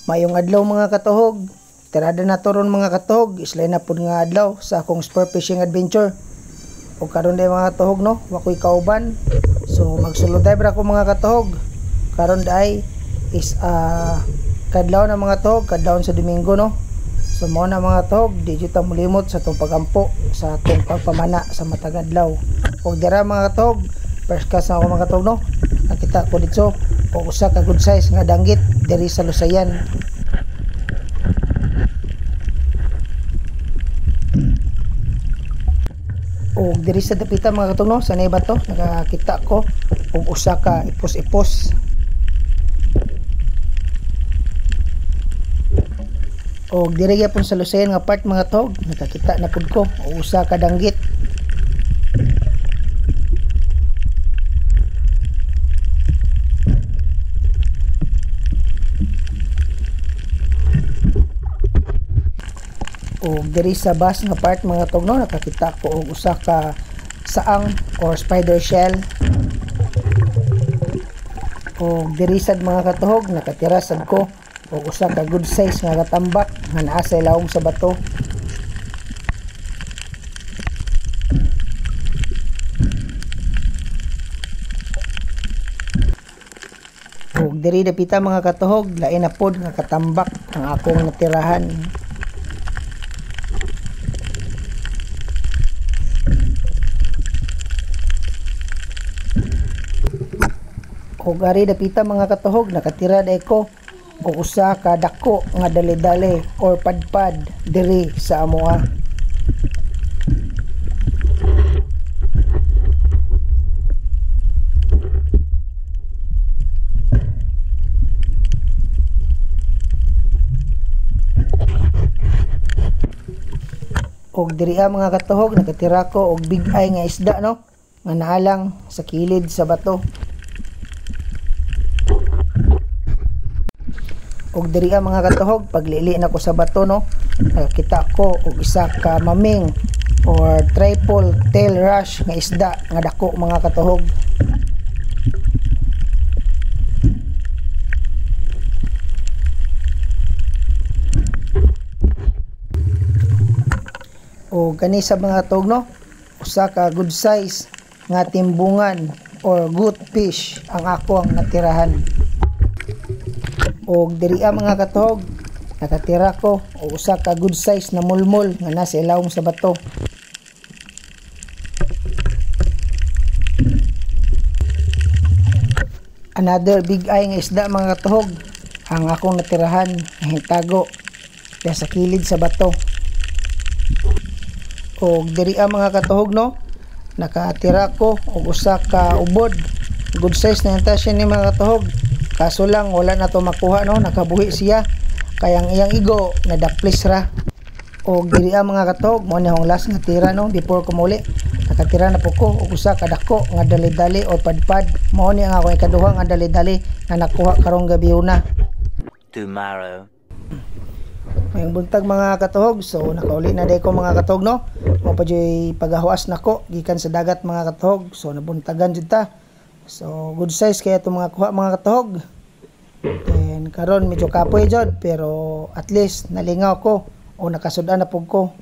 Mayong adlaw mga katuhog. Tirada na to ron mga katuhog. Islay na pud nga adlaw sa akong spur fishing adventure. O karon day mga katuhog no, wakoy kauban. So magsulod dive ra ko mga katuhog. Karon day is kadlaw na mga katuhog, kadlaw sa Domingo no. So mo na mga katuhog, di jud ta mulimot sa tong pagampo sa atong pagpamana sa matag adlaw. Og dira mga katuhog, first class na ako mga katuhog no. Nakita ko dito o usa ka good size nga danggit diri sa Lusayan. O diri sa dapita mga katuhog no, sa neba to nakakita ko og usa ka ipos-ipos. O diri gyapon sa Lusayan nga part mga katuhog, nakakita na pud ko og usa ka danggit. O diri sa bus nga part mga katuhog no, nakakita ko og usa ka saang or spider shell. O diri sad mga katuhog, nakatira sad ko og usa ka good size nga katambak nga naa sa ilawom sa bato. O diri dapita mga katuhog, lain na pod nga katambak ang akong natirahan. O gari dapita mga katuhog, nakatira day ko o usa ka dako nga dali-dali or padpad diri sa amoa. Og diri mga katuhog, nakatira ko og big eye nga isda no, nga naalang sa kilid sa bato. Og diri mga katuhog, paglili na ko sa bato no, nakita ko og isa ka maming or triple tail rush nga isda nga dako mga katuhog. O kani sa mga katuhog no, usa ka good size nga timbungan or good fish ang ako ang natirahan. Og diri mga katuhog, nakatira ko og usa ka good size na mulmol nga nasa ilawom sa bato. Another big eye nga isda mga katuhog ang akong natirahan nga hintago sa kilid sa bato. Og diri mga katuhog no, nakatira ko og usa ka ubod, good size na hinta siya ni mga katuhog. Kaso lang wala na to makuha no, nakabuhi siya kaya ang iyang igo nadaplis ra. O diri mga katuhog, mo ni hong last nga tira no before ko muli. Nakatira na po ko og usa ka dako nga dali-dali o padpad. Mao ni ang ako ikaduha nga dali-dali nga nakuha karong gabi una. Tomorrow. Mayong buntag mga katuhog, so nakauli na day ko mga katuhog no. Mo pa joy pagahuas nako gikan sa dagat mga katuhog, so nabuntagan jud ta. So good size kaya itong mga kuha mga katuhog. And karon medyo kapoy jud pero at least nalingaw ko o nakasudan na pug ko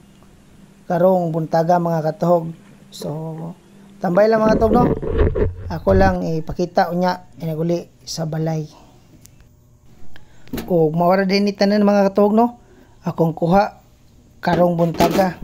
karong buntaga mga katuhog. So tambay lang mga katuhog no. Ako lang ipakita unya inaguli sa balay. O mawara din ni tanan mga katuhog no. Akong kuha karong buntaga.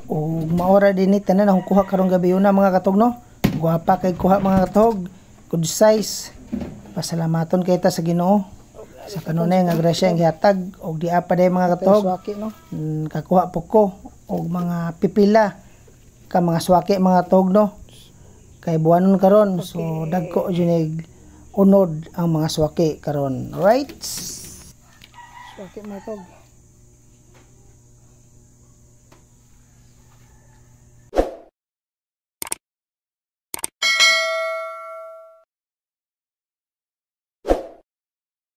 O maora din ni tanan akong kuha karong gabi una mga katog no. Guwapa kay kuha mga katog. Good size. Pasalamaton kay ta sa Ginoo. Sa kanunay nga grasya ang gihatag og di pa day mga katog. No? Kakuha po ko og mga pipila ka mga swaki mga katog no. Kay buwanon karon so dagko junig unod ang mga swaki karon. Right? Swaki mga katog.